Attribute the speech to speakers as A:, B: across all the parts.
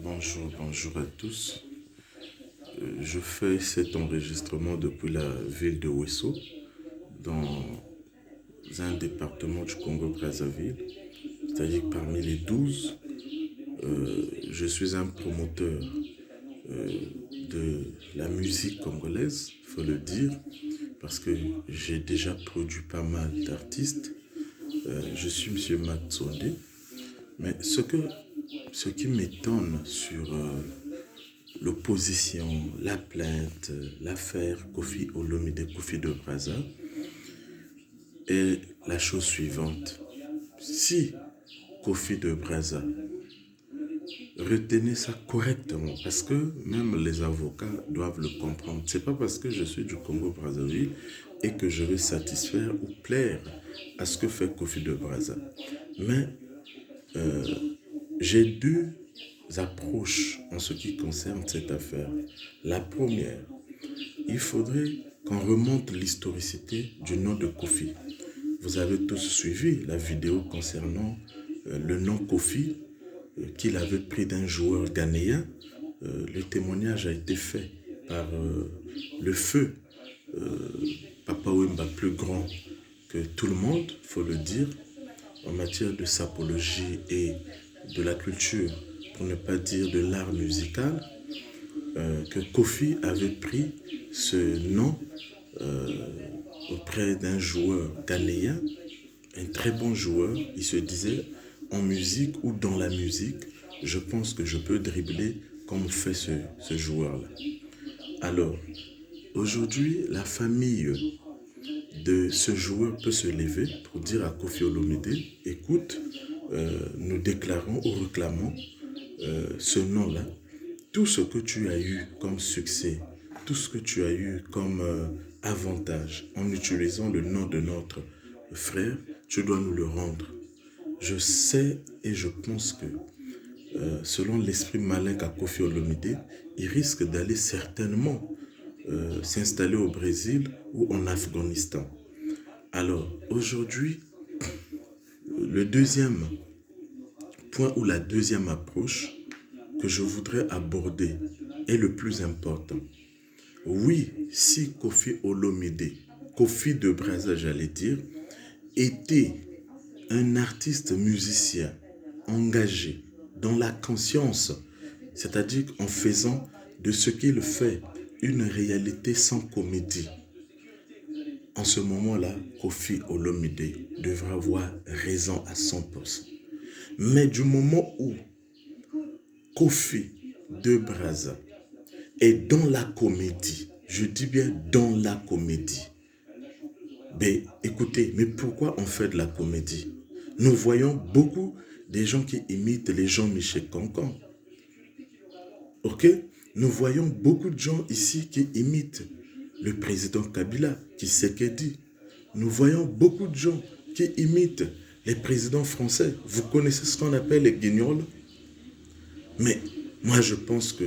A: Bonjour à tous. Je fais cet enregistrement depuis la ville de Ouesso, dans un département du Congo-Brazzaville. C'est-à-dire que parmi les 12, je suis un promoteur de la musique congolaise, il faut le dire, parce que j'ai déjà produit pas mal d'artistes. Je suis M. Matsonde, mais ce qui m'étonne sur l'opposition, la plainte, l'affaire Kofi Olomide, Kofi de Brazza, est la chose suivante. Si Kofi de Brazza retenez ça correctement, parce que même les avocats doivent le comprendre. C'est pas parce que je suis du Congo-Brazzaville et que je vais satisfaire ou plaire à ce que fait Kofi de Brazza. Mais j'ai deux approches en ce qui concerne cette affaire. La première, il faudrait qu'on remonte l'historicité du nom de Kofi. Vous avez tous suivi la vidéo concernant le nom Kofi qu'il avait pris d'un joueur ghanéen. Le témoignage a été fait par le feu Papa Wemba, plus grand que tout le monde, il faut le dire, en matière de sapologie et de la culture, pour ne pas dire de l'art musical, que Kofi avait pris ce nom auprès d'un joueur ghanéen, un très bon joueur. Il se disait, en musique ou dans la musique, je pense que je peux dribbler comme fait ce joueur-là. Alors, aujourd'hui, la famille de ce joueur peut se lever pour dire à Kofi Olomide, écoute, nous déclarons ou réclamons ce nom-là. Tout ce que tu as eu comme succès, tout ce que tu as eu comme avantage en utilisant le nom de notre frère, tu dois nous le rendre. Je sais et je pense que selon l'esprit malin qu'a Kofi Olomide, il risque d'aller certainement s'installer au Brésil ou en Afghanistan. Alors, aujourd'hui, le deuxième point ou la deuxième approche que je voudrais aborder est le plus important. Oui, si Kofi Olomide, Kofi de Brazza, j'allais dire, était un artiste musicien engagé dans la conscience, c'est-à-dire en faisant de ce qu'il fait une réalité sans comédie, en ce moment-là, Kofi Olomide devra avoir raison à 100%. Mais du moment où Kofi de Brazza est dans la comédie, je dis bien dans la comédie, ben écoutez, mais pourquoi on fait de la comédie? Nous voyons beaucoup des gens qui imitent les Jean-Michel Cancan. Ok? Nous voyons beaucoup de gens ici qui imitent le président Kabila, qui sait qu'est dit. Nous voyons beaucoup de gens qui imitent les présidents français. Vous connaissez ce qu'on appelle les guignols? Mais moi je pense que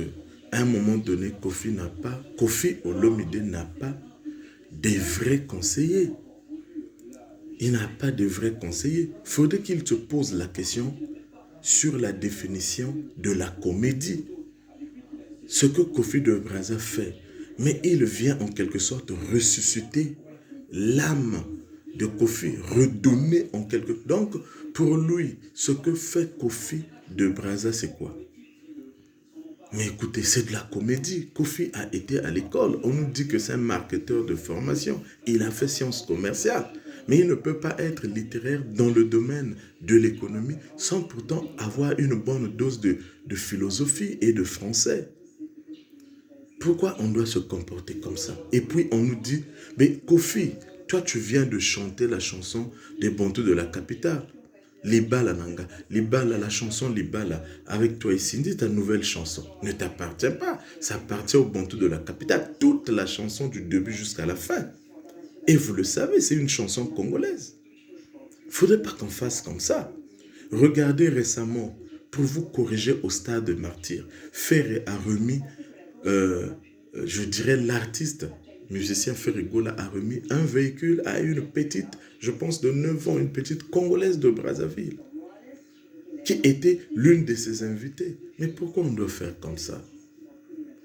A: à un moment donné, Kofi Olomide n'a pas des vrais conseillers. Il n'a pas de vrais conseillers. Il faudrait qu'il se pose la question sur la définition de la comédie. Ce que Kofi de Brazza fait, mais il vient en quelque sorte ressusciter l'âme de Kofi, redonner en quelque sorte. Donc, pour lui, ce que fait Kofi de Brazza, c'est quoi? Mais écoutez, c'est de la comédie. Kofi a été à l'école. On nous dit que c'est un marketeur de formation. Il a fait sciences commerciales. Mais il ne peut pas être littéraire dans le domaine de l'économie sans pourtant avoir une bonne dose de philosophie et de français. Pourquoi on doit se comporter comme ça? Et puis on nous dit, mais Kofi, toi tu viens de chanter la chanson des Bantous de la capitale. Libala Nanga, Libala, la chanson Libala, avec toi et Cindy, ta nouvelle chanson ne t'appartient pas. Ça appartient aux Bantous de la capitale. Toute la chanson du début jusqu'à la fin. Et vous le savez, c'est une chanson congolaise. Il ne faudrait pas qu'on fasse comme ça. Regardez récemment, pour vous corriger au stade de martyr, Ferré a remis, je dirais l'artiste, musicien Ferrigola a remis un véhicule à une petite, je pense de 9 ans, une petite Congolaise de Brazzaville. qui était l'une de ses invitées. Mais pourquoi on doit faire comme ça?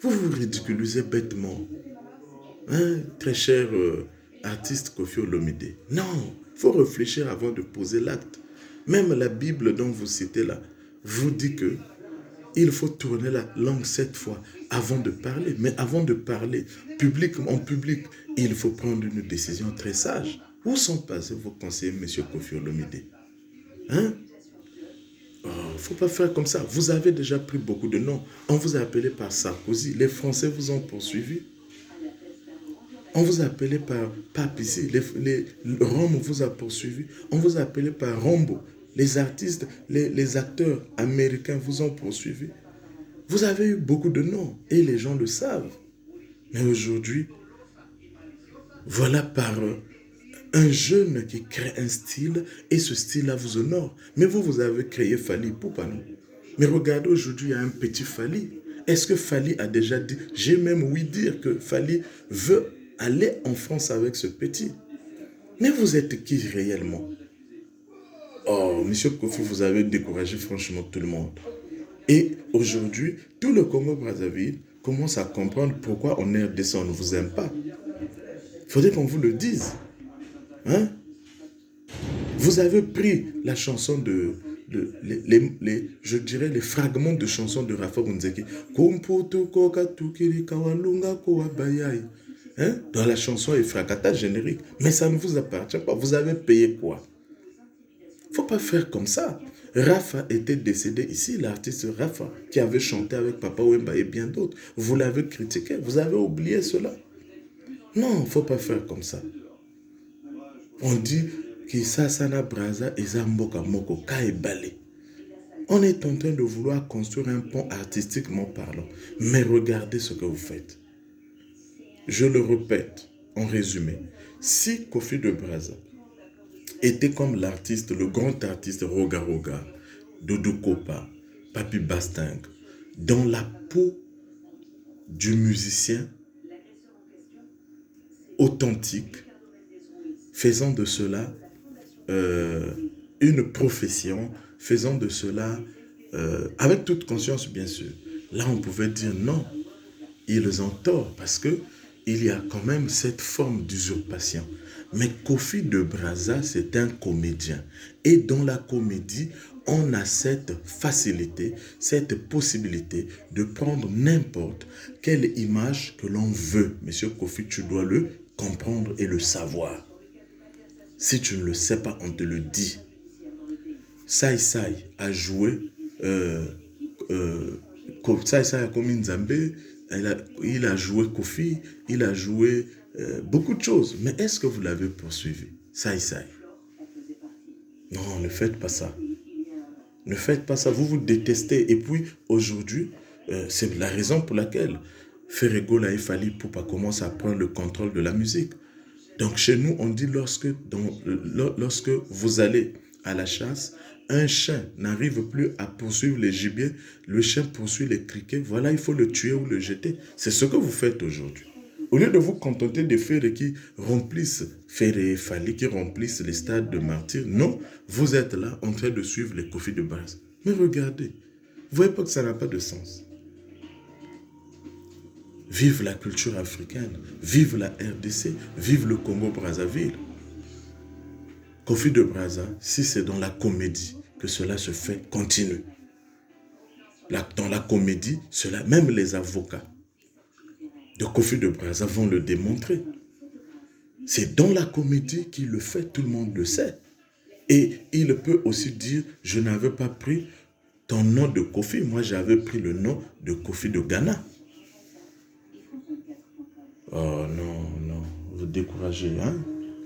A: Vous vous ridiculisez bêtement. Hein, très cher artiste Koffi Olomide. Non, il faut réfléchir avant de poser l'acte. Même la Bible dont vous citez là vous dit que il faut tourner la langue 7 fois avant de parler. Mais avant de parler en public, il faut prendre une décision très sage. Où sont passés vos conseillers, monsieur Koffi Olomide? Hein? Oh, faut pas faire comme ça. Vous avez déjà pris beaucoup de noms. On vous a appelé par Sarkozy. Les Français vous ont poursuivi. On vous a appelé par Papici. Rome vous a poursuivi. On vous a appelé par Rambo. Les artistes, les acteurs américains vous ont poursuivi. Vous avez eu beaucoup de noms et les gens le savent. Mais aujourd'hui, voilà par un jeune qui crée un style et ce style-là vous honore. Mais vous avez créé Fally Ipupa, non? Mais regardez, aujourd'hui, il y a un petit Fally. Est-ce que Fally a déjà dit, j'ai même ouï dire que Fally veut aller en France avec ce petit. Mais vous êtes qui réellement? Oh, monsieur Koffi, vous avez découragé franchement tout le monde. Et aujourd'hui, tout le Congo-Brazzaville commence à comprendre pourquoi en RDC on ne vous aime pas. Il faudrait qu'on vous le dise. Hein? Vous avez pris la chanson je dirais les fragments de chansons de Rafa Bunzeki. Hein? Dans la chanson Efrakata générique. Mais ça ne vous appartient pas. Vous avez payé quoi? Il ne faut pas faire comme ça. Rafa était décédé ici, l'artiste Rafa, qui avait chanté avec Papa Wemba et bien d'autres. Vous l'avez critiqué, vous avez oublié cela. Non, il ne faut pas faire comme ça. On dit que Sasana Braza et Zamboka Moko Kaibale. On est en train de vouloir construire un pont artistiquement parlant. Mais regardez ce que vous faites. Je le répète, en résumé. Si Koffi de Braza était comme l'artiste, le grand artiste Roga Roga, Doudou Kopa, Papi Bastang, dans la peau du musicien authentique, faisant de cela une profession, faisant de cela avec toute conscience bien sûr. Là on pouvait dire non, ils ont tort parce que il y a quand même cette forme d'usurpation. Mais Koffi de Braza, c'est un comédien. Et dans la comédie, on a cette facilité, cette possibilité de prendre n'importe quelle image que l'on veut. Monsieur Koffi, tu dois le comprendre et le savoir. Si tu ne le sais pas, on te le dit. Sai Sai a joué Sai Sai a commis Nzambé, il a joué Koffi, il a joué beaucoup de choses. Mais est-ce que vous l'avez poursuivi? Sai Sai. Non, ne faites pas ça. Ne faites pas ça, vous vous détestez. Et puis, aujourd'hui, c'est la raison pour laquelle Ferregola et Fally Ipupa commencent à prendre le contrôle de la musique. Donc, chez nous, on dit lorsque vous allez à la chasse, un chien n'arrive plus à poursuivre les gibiers, le chien poursuit les criquets, voilà, il faut le tuer ou le jeter. C'est ce que vous faites aujourd'hui. Au lieu de vous contenter de Ferre qui remplissent, Ferre et Fally qui remplissent les stades de martyrs, non, vous êtes là en train de suivre les Koffi de Braza. Mais regardez, vous voyez pas que ça n'a pas de sens. Vive la culture africaine, vive la RDC, vive le Congo-Brazzaville. Koffi de Braza, si c'est dans la comédie que cela se fait, continue. Dans la comédie, même les avocats de Koffi de Braza vont le démontrer. C'est dans la comédie qu'il le fait, tout le monde le sait. Et il peut aussi dire, je n'avais pas pris ton nom de Koffi, moi j'avais pris le nom de Koffi de Ghana. Oh non, vous découragez, hein?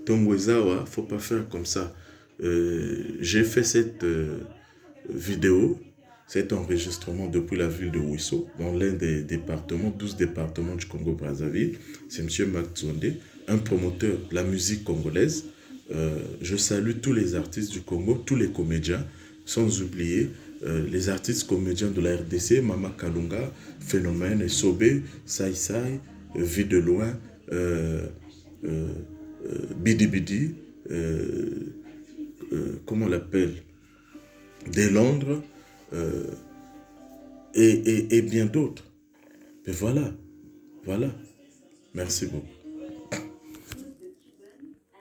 A: Tongwezawa, faut pas faire comme ça. J'ai fait cette vidéo, cet enregistrement depuis la ville de Ouisso, dans l'un des départements, 12 départements du Congo-Brazzaville. C'est M. Matsonde, un promoteur de la musique congolaise. Je salue tous les artistes du Congo, tous les comédiens, sans oublier les artistes comédiens de la RDC, Mama Kalunga, Phénomène, Sobé, Sai Sai, Vie de loin, Bidi Bidi, comment on l'appelle, de Londres, euh, et bien d'autres. Et voilà, voilà. Merci beaucoup.